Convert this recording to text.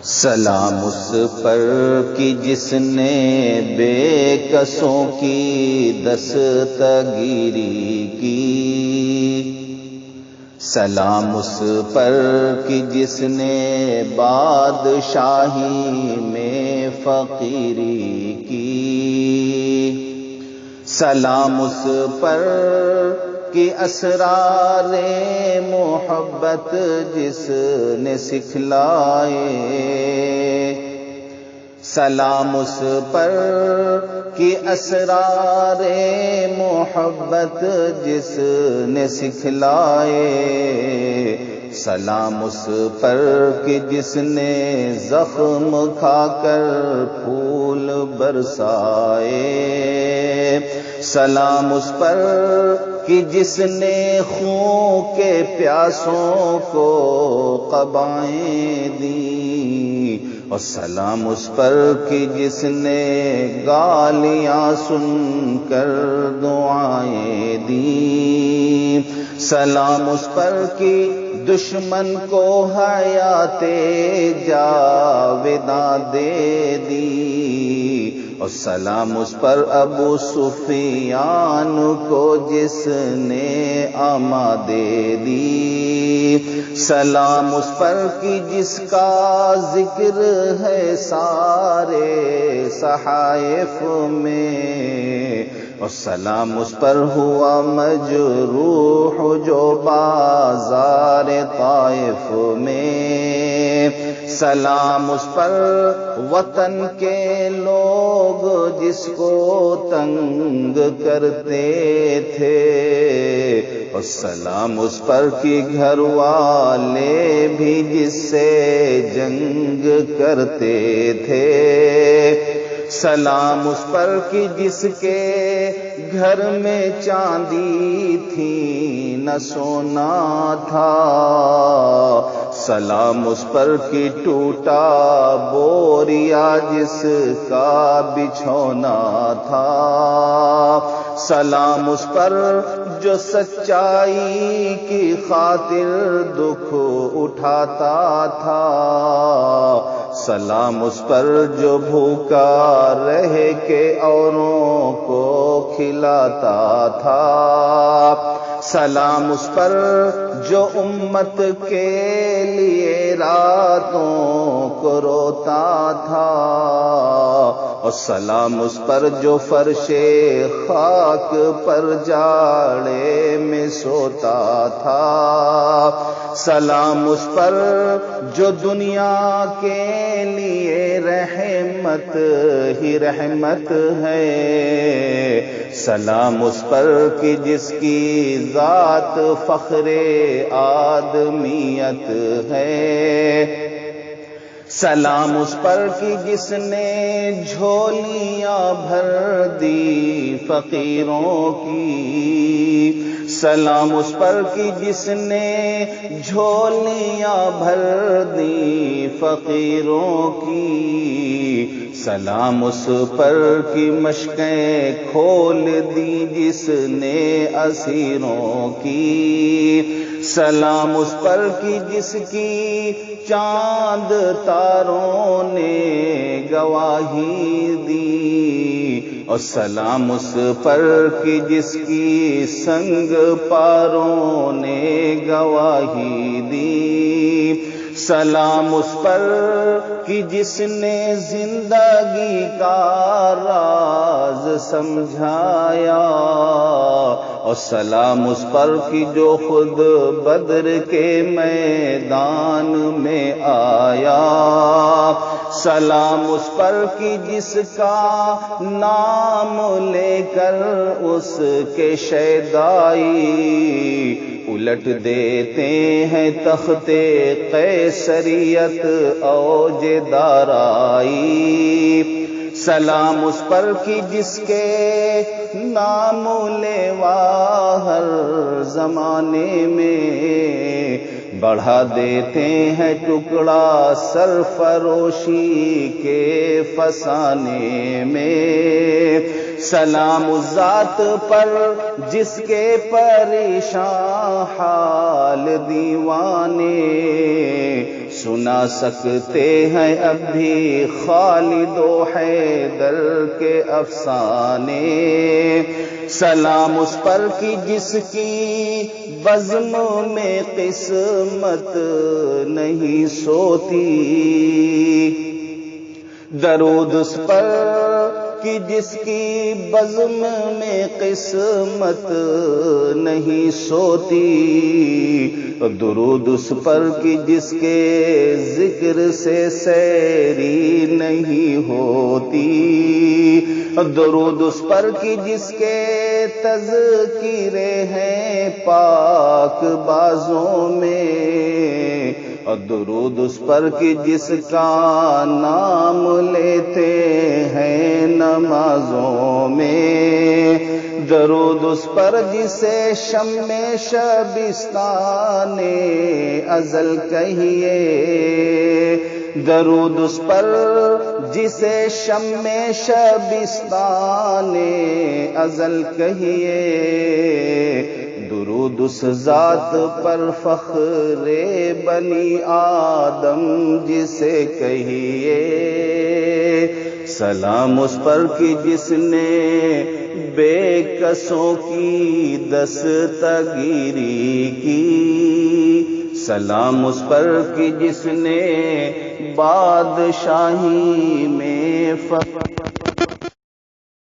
سلام اس پر کہ جس نے بے کسوں کی دستگیری کی، سلام اس پر کہ جس نے بادشاہی میں فقیری کی، سلام اس پر کہ اسرار محبت جس نے سکھلائے، سلام اس پر کہ اسرار محبت جس نے سکھلائے، سلام اس پر کہ جس نے زخم کھا کر پھول برسائے، سلام اس پر کہ جس نے خون کے پیاسوں کو قبائیں دی، اور سلام اس پر کہ جس نے گالیاں سن کر دعائیں دی، سلام اس پر کہ دشمن کو حیات جاوداں دے دی، اور سلام اس پر ابو سفیان کو جس نے اما دے دی، سلام اس پر کہ جس کا ذکر ہے سارے صحائف میں، اور سلام اس پر ہوا مجروح جو بازار طائف میں، سلام اس پر وطن کے لوگ جس کو تنگ کرتے تھے، اور سلام اس پر کہ گھر والے بھی جس سے جنگ کرتے تھے، سلام اس پر کہ جس کے گھر میں چاندی تھی نہ سونا تھا، سلام اس پر کہ ٹوٹا بوریا جس کا بچھونا تھا، سلام اس پر جو سچائی کی خاطر دکھ اٹھاتا تھا، سلام اس پر جو بھوکا رہ کے اوروں کو کھلاتا تھا، سلام اس پر جو امت کے لیے راتوں کو روتا تھا، اور سلام اس پر جو فرش خاک پر جاڑے میں سوتا تھا، سلام اس پر جو دنیا کے لیے رحمت ہی رحمت ہے، سلام اس پر کہ جس کی ذات فخر آدمیت ہے، سلام اس پر کہ جس نے جھولیاں بھر دی فقیروں کی، سلام اس پر کہ جس نے جھولیاں بھر دی فقیروں کی، سلام اس پر کہ مشقیں کھول دی جس نے اسیروں کی، سلام اس پر کہ جس کی چاند تاروں نے گواہی دی، اور سلام اس پر کہ جس کی سنگ پاروں نے گواہی دی، سلام اس پر کہ جس نے زندگی کا راز سمجھایا، اور سلام اس پر کہ جو خود بدر کے میدان میں آیا، سلام اس پر کہ جس کا نام لے کر اس کے شیدائی الٹ دیتے ہیں تخت قیصریت اوج دارائی، سلام اس پر کہ جس کے نام لیوا ہر زمانے میں بڑھا دیتے ہیں ٹکڑا سرفروشی کے فسانے میں، سلام اس ذات پر جس کے پریشان حال دیوانے سنا سکتے ہیں اب بھی خالد و حیدر کے افسانے سلام اس پر کی جس کی بزم میں قسمت نہیں سوتی درود اس پر کہ جس کی بزم میں قسمت نہیں سوتی درود اس پر کہ جس کے ذکر سے سیری نہیں ہوتی درود اس پر کہ جس کے تذکرے ہیں پاک بازوں میں درود اس پر کہ جس کا نام لیتے ہیں نمازوں میں درود اس پر جسے شمع شبستان ازل کہیے درود اس پر جسے شمع شبستان ازل کہیے درود اس ذات پر فخر بنی آدم جسے کہیے سلام اس پر کہ جس نے بے کسوں کی دستگیری کی سلام اس پر کہ جس نے بادشاہی میں فخر